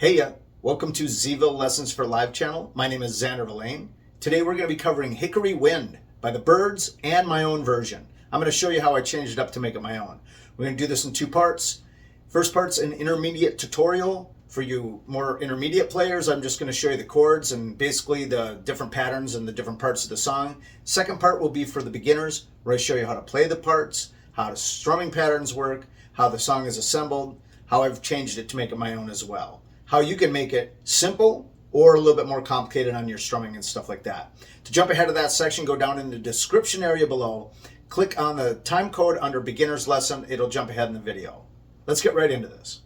Hey welcome to Zville Lessons for Live channel. My name is Xander Villain. Today we're going to be covering Hickory Wind by the Byrds and my own version. I'm going to show you how I changed it up to make it my own. We're going to do this in two parts. First part's an intermediate tutorial. For you more intermediate players, I'm just going to show you the chords and basically the different patterns and the different parts of the song. Second part will be for the beginners, where I show you how to play the parts, how the strumming patterns work, how the song is assembled, how I've changed it to make it my own as well. How you can make it simple or a little bit more complicated on your strumming and stuff like that. To jump ahead of that section, go down in the description area below, click on the time code under beginner's lesson. It'll jump ahead in the video. Let's get right into this.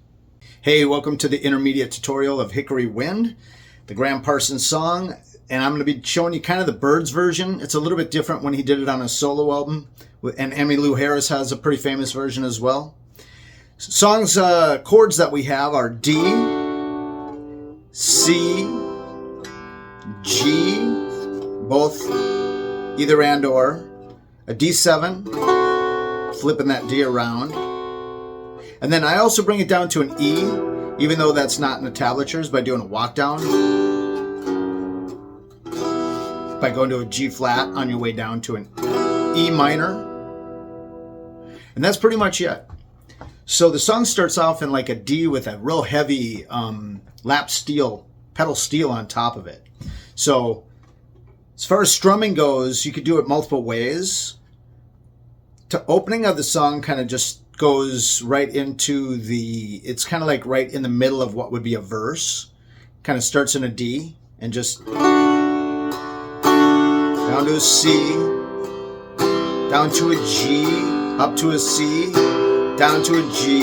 Hey, welcome to the intermediate tutorial of Hickory Wind, the Graham Parsons song, and I'm going to be showing you kind of the Byrds version. It's a little bit different when he did it on a solo album, and Emmylou Harris has a pretty famous version as well. Songs chords that we have are D, C, G, both either and or, a D7, flipping that D around, and then I also bring it down to an E, even though that's not in the tablatures, by doing a walk down, by going to a G flat on your way down to an E minor, and that's pretty much it. So the song starts off in like a D with a real heavy lap steel, pedal steel on top of it. So as far as strumming goes, you could do it multiple ways. The opening of the song kind of just goes right into it's kind of like right in the middle of what would be a verse. Kind of starts in a D and just down to a C, down to a G, up to a C, down to a G.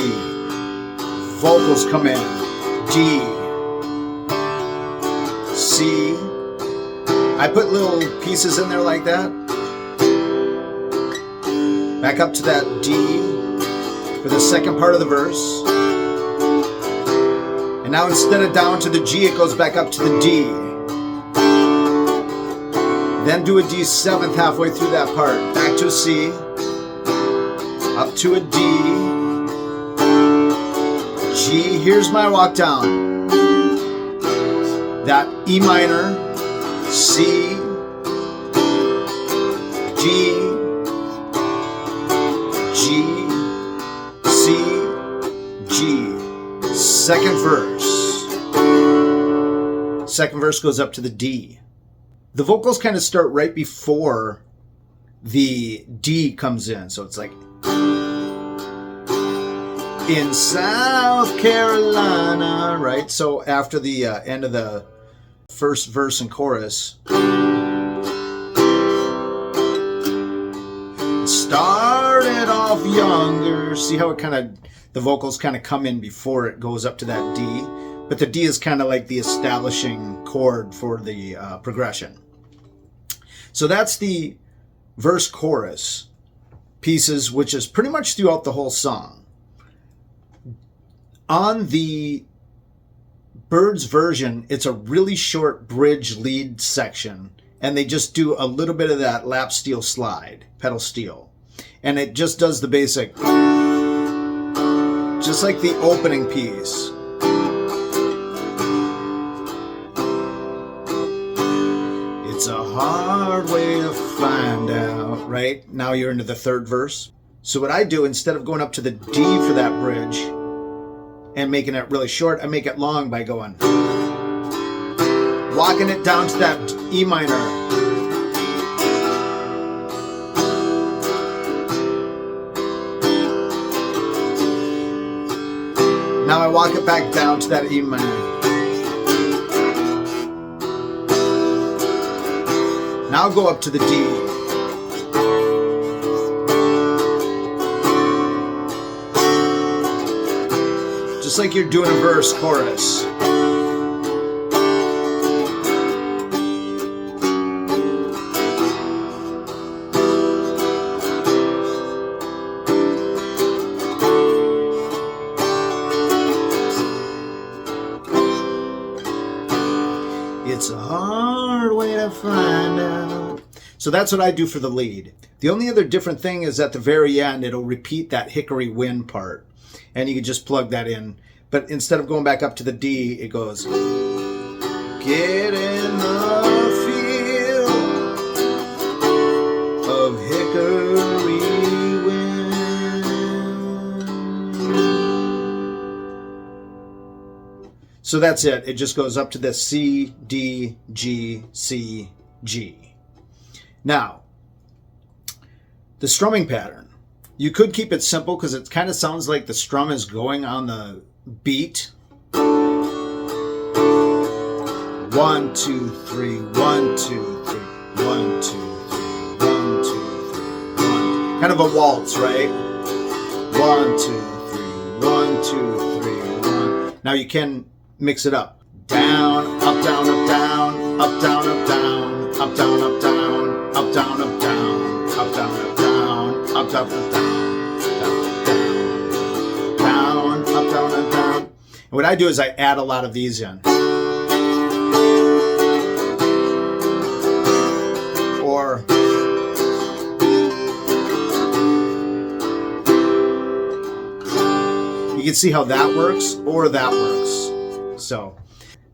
Vocals come in. D, C. I put little pieces in there like that. Back up to that D for the second part of the verse. And now instead of down to the G, it goes back up to the D. Then do a D7 halfway through that part. Back to a C. Up to a D, G, here's my walk down, that E minor, C, G, G, C, G, second verse. Second verse goes up to the D. The vocals kind of start right before the D comes in, so it's like, in South Carolina, right? So after the end of the first verse and chorus, started off younger. See how it kind of, the vocals kind of come in before it goes up to that D, but the D is kind of like the establishing chord for the progression. So that's the verse chorus pieces, which is pretty much throughout the whole song. On the Byrds version, it's a really short bridge lead section, and they just do a little bit of that lap steel slide, pedal steel, and it just does the basic, just like the opening piece. It's a hard way to find out, right? Now you're into the third verse. So what I do, instead of going up to the D for that bridge and making it really short, I make it long by going, walking it down to that E minor. Now I walk it back down to that E minor. Now I'll go up to the D. Just like you're doing a verse chorus. It's a hard way to find out. So that's what I do for the lead. The only other different thing is at the very end, it'll repeat that Hickory Wind part. And you can just plug that in. But instead of going back up to the D, it goes, get in the feel of hickory wind. So that's it. It just goes up to the C, D, G, C, G. Now, the strumming pattern. You could keep it simple because it kind of sounds like the strum is going on the beat. 1, 2, 3, 1, 2, 3, 1, 2, 3, 1, 2, 3, 1. Kind of a waltz, right? 1, 2, 3, 1, 2, 3, 1. Now you can mix it up. Down, up, down, up, down, up, down, up, down, up, down, up, down, up, down, up, down, up, down, up, down, up, down, up, down. And what I do is I add a lot of these in. Or you can see how that works or that works. So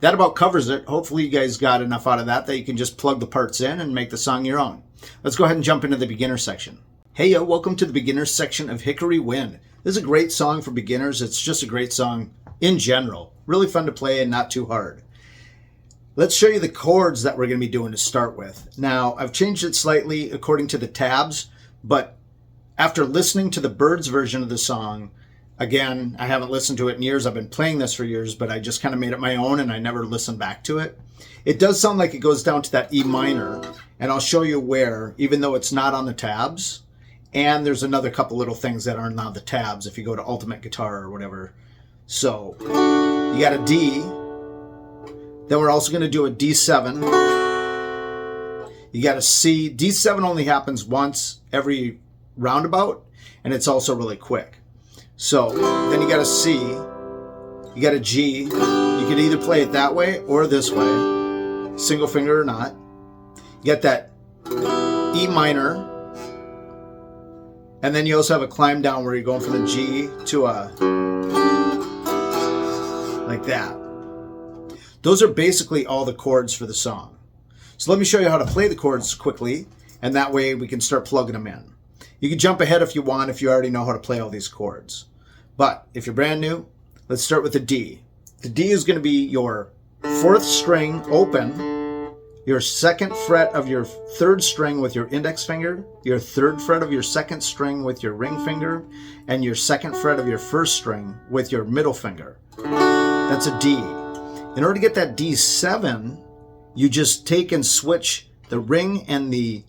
that about covers it. Hopefully you guys got enough out of that you can just plug the parts in and make the song your own. Let's go ahead and jump into the beginner section. Hey yo, welcome to the beginner section of Hickory Wind. This is a great song for beginners. It's just a great song in general. Really fun to play and not too hard. Let's show you the chords that we're going to be doing to start with. Now, I've changed it slightly according to the tabs, but after listening to the Byrds version of the song, again, I haven't listened to it in years. I've been playing this for years, but I just kind of made it my own and I never listened back to it. It does sound like it goes down to that E minor, and I'll show you where, even though it's not on the tabs. And there's another couple little things that aren't on the tabs if you go to Ultimate Guitar or whatever. So you got a D. Then we're also going to do a D7. You got a C. D7 only happens once every roundabout, and it's also really quick. So then you got a C. You got a G. You could either play it that way or this way, single finger or not. You got that E minor. And then you also have a climb down where you're going from the G to a, like that. Those are basically all the chords for the song. So let me show you how to play the chords quickly, and that way we can start plugging them in. You can jump ahead if you want, if you already know how to play all these chords. But if you're brand new, let's start with the D. The D is going to be your 4th string open, your 2nd fret of your 3rd string with your index finger, your 3rd fret of your 2nd string with your ring finger, and your 2nd fret of your 1st string with your middle finger. That's a D. In order to get that D7, you just take and switch the ring and the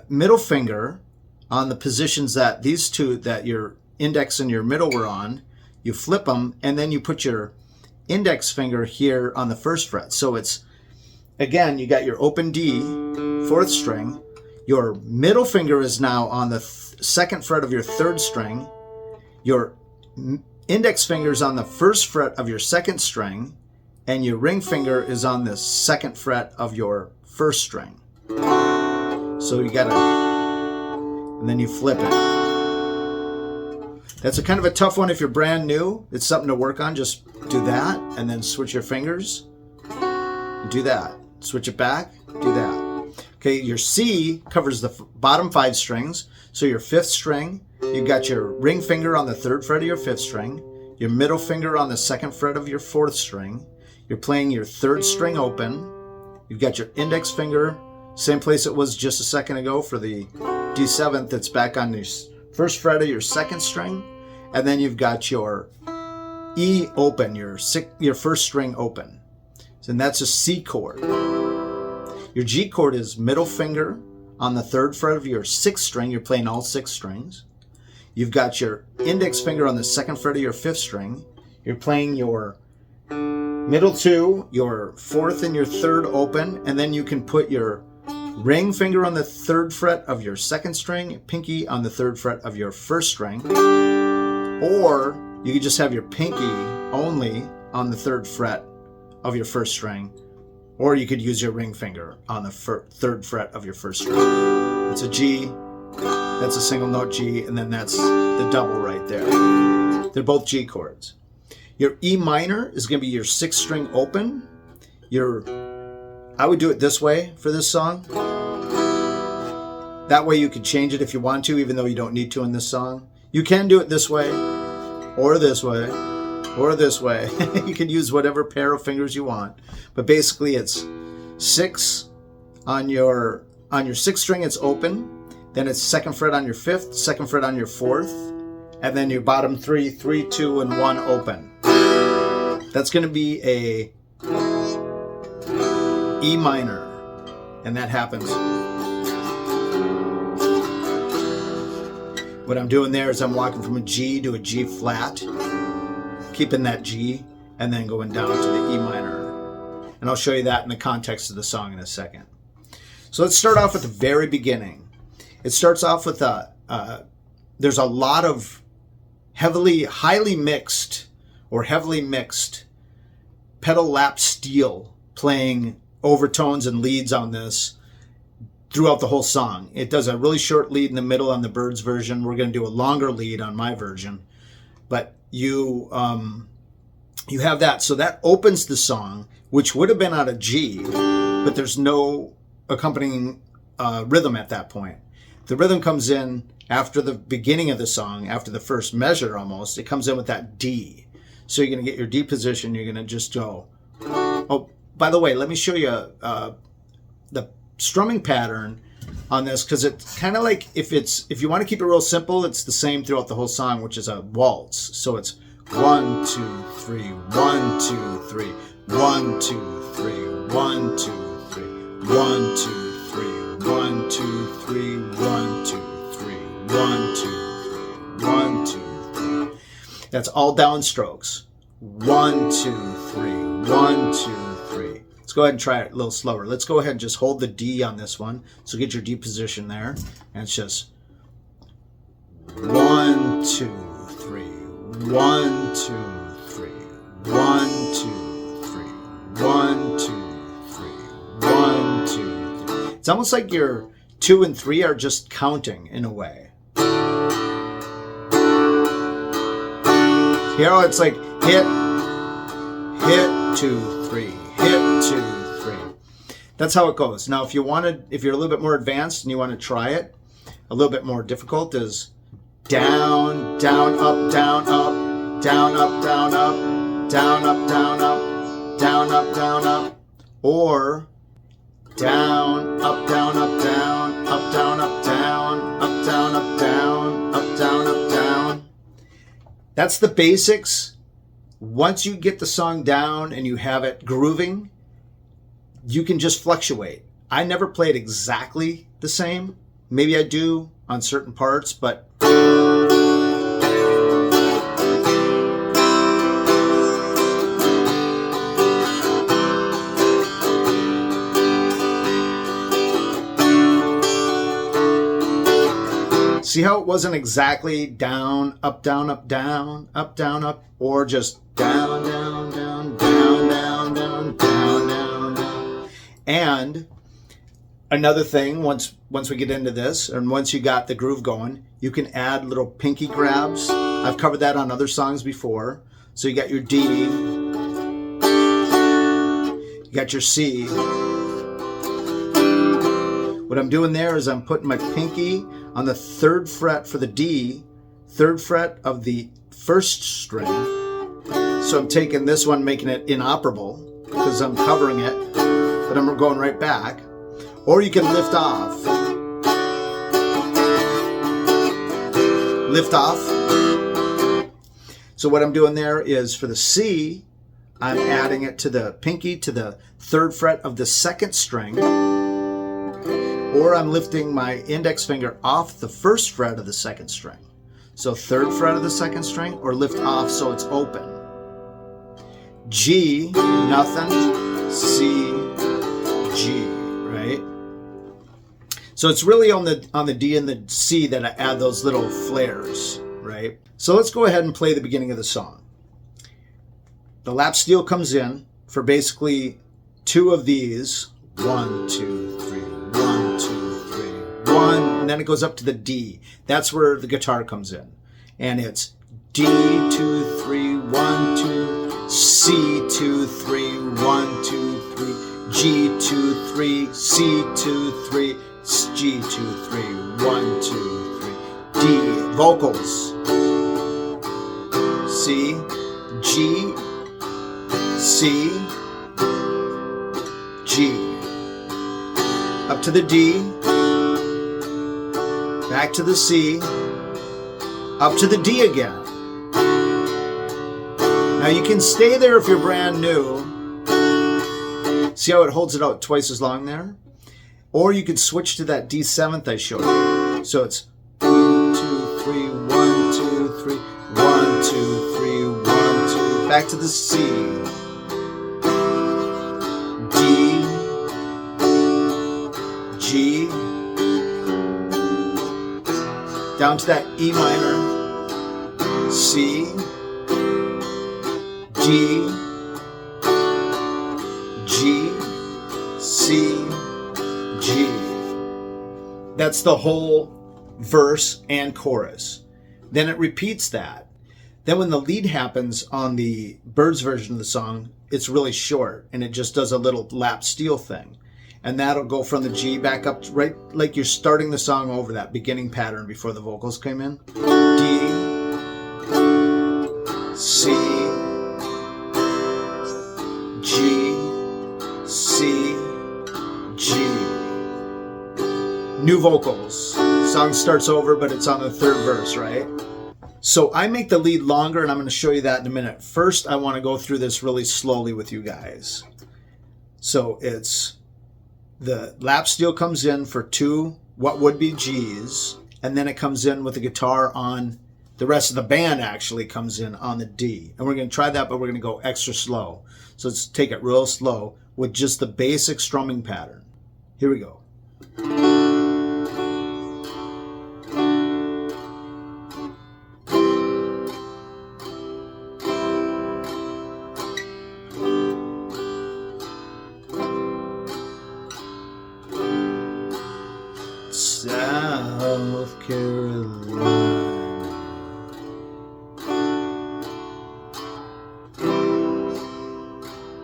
middle finger on the positions that these two, that your index and your middle were on. You flip them, and then you put your index finger here on the 1st fret. So it's, again, you got your open D, 4th string. Your middle finger is now on the 2nd fret of your 3rd string. Your index finger is on the 1st fret of your 2nd string. And your ring finger is on the 2nd fret of your 1st string. So you got to, and then you flip it. That's a kind of a tough one if you're brand new. It's something to work on. Just do that, and then switch your fingers. Do that. Switch it back, do that. Okay, your C covers the bottom 5 strings. So your 5th string, you've got your ring finger on the 3rd fret of your 5th string, your middle finger on the 2nd fret of your 4th string. You're playing your 3rd string open. You've got your index finger, same place it was just a second ago for the D7th. It's back on the 1st fret of your 2nd string. And then you've got your E open, your 1st string open. And that's a C chord. Your G chord is middle finger on the 3rd fret of your 6th string. You're playing all 6 strings. You've got your index finger on the 2nd fret of your 5th string. You're playing your middle 2, your 4th and your 3rd open, and then you can put your ring finger on the 3rd fret of your 2nd string, pinky on the 3rd fret of your 1st string, or you could just have your pinky only on the 3rd fret of your 1st string, or you could use your ring finger on the 3rd fret of your 1st string. It's a G, That's a single note G, and then that's the double right there. They're both G chords. Your E minor is going to be your 6th string open. I would do it this way for this song. That way you could change it if you want to, even though you don't need to in this song. You can do it this way, or this way, or this way. You can use whatever pair of fingers you want. But basically it's 6 on your 6th string, it's open. Then it's 2nd fret on your 5th, 2nd fret on your 4th, and then your bottom 3, 3, 2, and 1 open. That's going to be a E minor, and that happens. What I'm doing there is I'm walking from a G to a G flat, keeping that G, and then going down to the E minor. And I'll show you that in the context of the song in a second. So let's start off at the very beginning. It starts off with there's a lot of highly mixed pedal lap steel playing overtones and leads on this throughout the whole song. It does a really short lead in the middle on the Byrds version. We're going to do a longer lead on my version, but you have that. So that opens the song, which would have been out of G, but there's no accompanying rhythm at that point. The rhythm comes in after the beginning of the song, after the first measure almost. It comes in with that D. So you're going to get your D position. You're going to just go. Oh, by the way, let me show you the strumming pattern on this, because it's kind of like if you want to keep it real simple, it's the same throughout the whole song, which is a waltz. So it's 1, 2, 3, 1, 2, 3, 1, 2, 3, 1, 2, 3, 1, 2, 3, 1, 2, 3, 1, 2, 3, 1, 2, 3, 1, 2, 3. That's all downstrokes. 1, 2, 3, 1, 2, 3. Let's go ahead and try it a little slower. Let's go ahead and just hold the D on this one. So get your D position there. And it's just 1, 2, 3, 1, 2, 3, 1, 2, 3, 1, 2, 3, 1, 2, 3. It's almost like your 2 and 3 are just counting in a way. Here it's like hit, 2, 3, hit, 2, 3. That's how it goes. Now, if you're a little bit more advanced and you want to try it, a little bit more difficult is down, down, up, down, up, down, up, down, up, down, up, down, up, down, up, down, up, or down, up, down, up, down, up, down, up, down, up, down, up, down, up, down, up, down. That's the basics. Once you get the song down and you have it grooving, you can just fluctuate. I never play it exactly the same. Maybe I do on certain parts, but see how it wasn't exactly down, up, down, up, down, up, down, up, or just down, down, down, down, down, down, down, down, down. And another thing, once we get into this, and once you got the groove going, you can add little pinky grabs. I've covered that on other songs before. So you got your D, you got your C. What I'm doing there is I'm putting my pinky on the 3rd fret for the D, 3rd fret of the 1st string. So I'm taking this one, making it inoperable because I'm covering it, but I'm going right back. Or you can lift off. Lift off. So what I'm doing there is for the C, I'm adding it to the pinky to the 3rd fret of the 2nd string. Or I'm lifting my index finger off the 1st fret of the 2nd string. So 3rd fret of the 2nd string, or lift off so it's open. G, nothing. C, G, right? So it's really on the D and the C that I add those little flares, right? So let's go ahead and play the beginning of the song. The lap steel comes in for basically 2 of these. 1, 2, 3, 1, 2, 3, 1, and then it goes up to the D. That's where the guitar comes in. And it's D, 2, 3, 1, 2, 3, C 2 3, G 2 3, 1 2 3, D. Vocals. C, G, C, G. Up to the D, back to the C, up to the D again. Now you can stay there if you're brand new. See how it holds it out twice as long there? Or you could switch to that D7th I showed you. So it's 1 2 3, 1 2 3, 1 2 3, 1 2. Back to the C. D, G, down to that E minor, C, G, G, C, G. That's the whole verse and chorus. Then it repeats that. Then when the lead happens on the Byrds version of the song, it's really short and it just does a little lap steel thing. And that'll go from the G back up right like you're starting the song over that beginning pattern before the vocals came in. D, C, G, C, G. New vocals. Song starts over, but it's on the third verse, right? So I make the lead longer, and I'm going to show you that in a minute. First, I want to go through this really slowly with you guys. So it's the lap steel comes in for 2 what would be G's, and then it comes in with the guitar on, the rest of the band actually comes in on the D. And we're going to try that, but we're going to go extra slow. So let's take it real slow with just the basic strumming pattern. Here we go. South Carolina.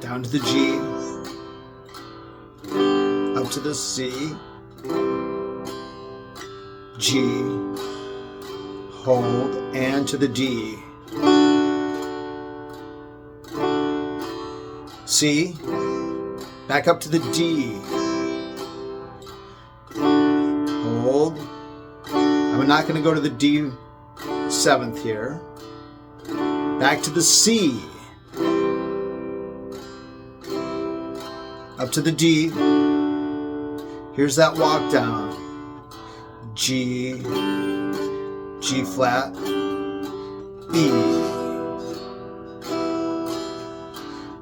Down to the G, up to the C, G, hold, and to the D. C, back up to the D. Hold. I'm not going to go to the D7th here. Back to the C. Up to the D. Here's that walk down. G, G flat, E,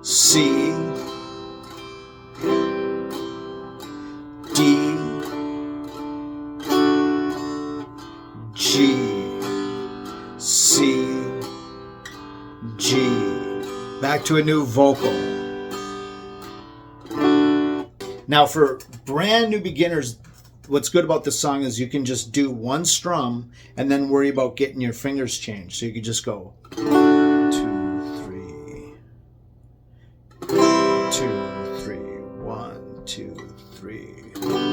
C, D, G, C, G. Back to a new vocal. Now for brand new beginners, what's good about this song is you can just do one strum and then worry about getting your fingers changed. So you could just go 2, 3, 2, 3, 1, 2, 3, 1.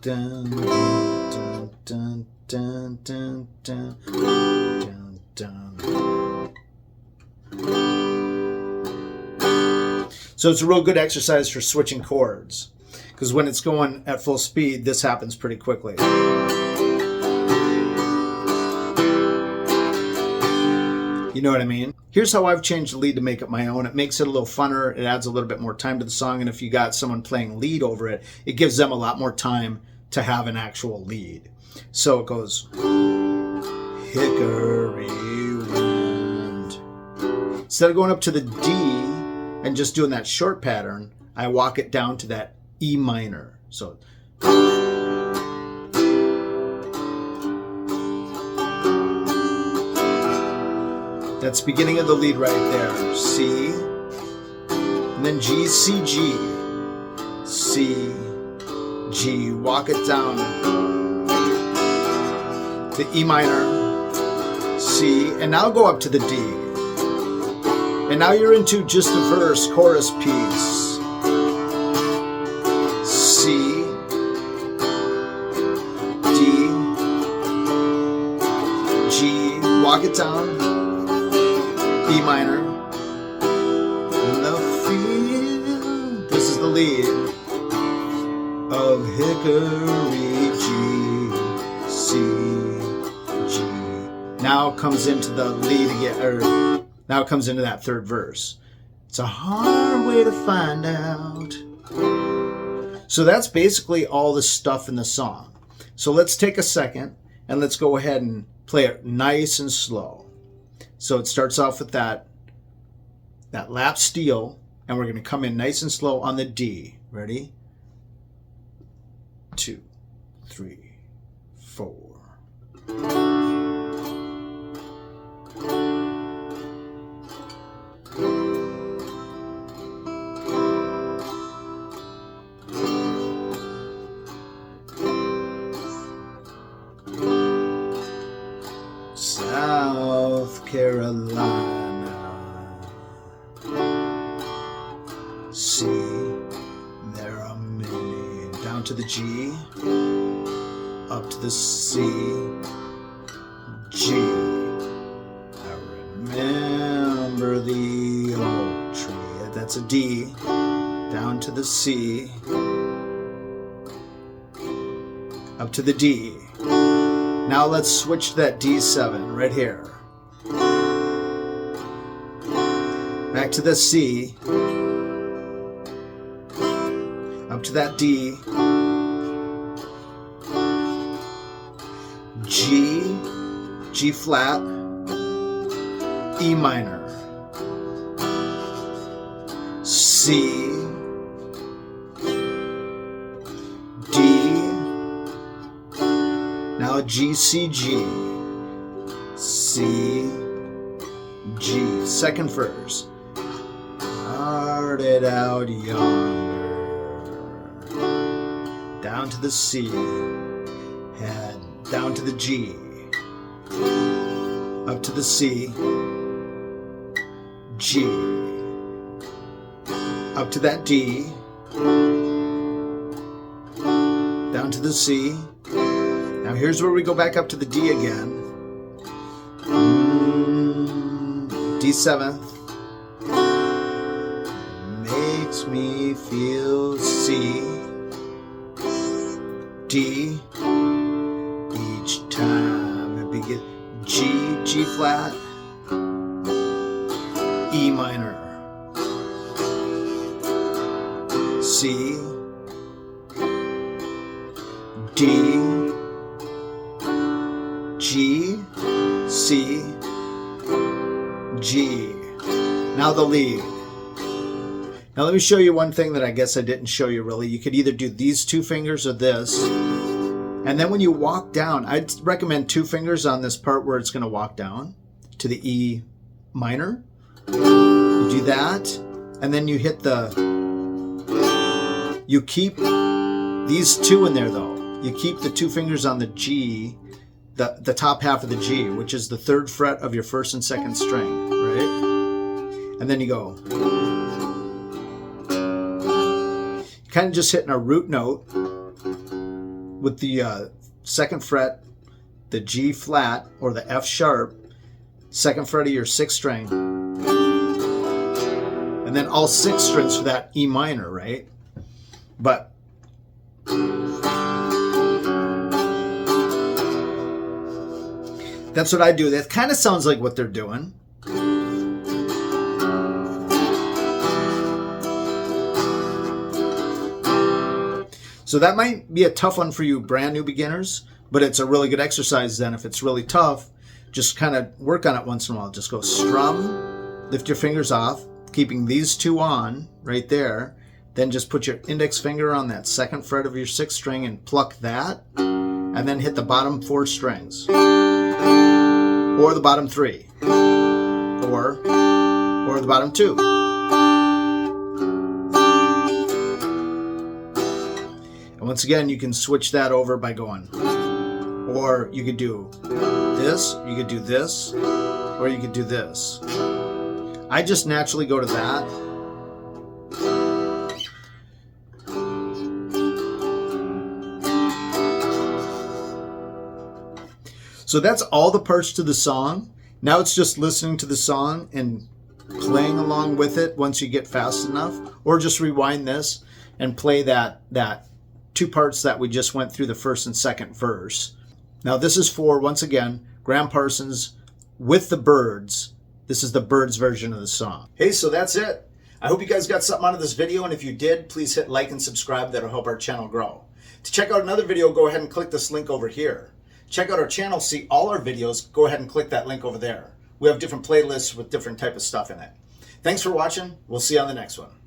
Dun, dun, dun, dun, dun, dun, dun, dun. So it's a real good exercise for switching chords, because when it's going at full speed, this happens pretty quickly. You know what I mean? Here's how I've changed the lead to make it my own. It makes it a little funner. It adds a little bit more time to the song. And if you got someone playing lead over it, it gives them a lot more time to have an actual lead. So it goes, hickory wind. Instead of going up to the D and just doing that short pattern, I walk it down to that E minor. So that's beginning of the lead right there. C, and then G, C, G, C, G, walk it down. the E minor, C, and now go up to the D. And now you're into just a verse, chorus piece. C, D, G, walk it down, E minor, and the feel, this is the lead of Hickory, G, C, G. Now comes into the lead again, or now it comes into that third verse. It's a hard way to find out. So that's basically all the stuff in the song. So let's take a second and let's go ahead and play it nice and slow. So it starts off with that lap steel, and we're going to come in nice and slow on the D. Ready? 2, 3, 4. South Carolina, C, there are many, down to the G, up to the C, G. I remember the old tree, that's a D, down to the C, up to the D. Now let's switch to that D7 right here. Back to the C. Up to that D. G. G flat. E minor. C. Now G, C, G, C, G, second verse. Started out younger, down to the C, head down to the G, up to the C, G, up to that D, down to the C. Now here's where we go back up to the D again. D7th. Makes me feel C. D. Each time it begins. G, G flat. E minor. C. D. G, C, G. Now the lead. Now let me show you one thing that I guess I didn't show you really. You could either do these two fingers or this. And then when you walk down, I'd recommend two fingers on this part where it's going to walk down to the E minor. You do that. And then you hit you keep these two in there though. You keep the two fingers on the G, the top half of the G, which is the third fret of your first and second string, right? And then you go. You're kind of just hitting a root note with the second fret, the G flat or the F sharp, second fret of your sixth string, and then all six strings for that E minor, right? But that's what I do. That kind of sounds like what they're doing. So that might be a tough one for you brand new beginners, but it's a really good exercise then. If it's really tough, just kind of work on it once in a while. Just go strum, lift your fingers off, keeping these two on right there. Then just put your index finger on that second fret of your sixth string and pluck that, and then hit the bottom four strings. Or the bottom three, or the bottom two. And once again, you can switch that over by going Or you could do this, you could do this, or you could do this. I just naturally go to that. So that's all the parts to the song. Now it's just listening to the song and playing along with it once you get fast enough, or just rewind this and play that two parts that we just went through, the first and second verse. Now this is for, once again, Graham Parsons with the Byrds. This is the Byrds version of the song. Hey, so that's it. I hope you guys got something out of this video, and if you did, please hit like and subscribe. That'll help our channel grow. To check out another video, go ahead and click this link over here. Check out our channel, see all our videos, go ahead and click that link over there. We have different playlists with different type of stuff in it. Thanks for watching. We'll see you on the next one.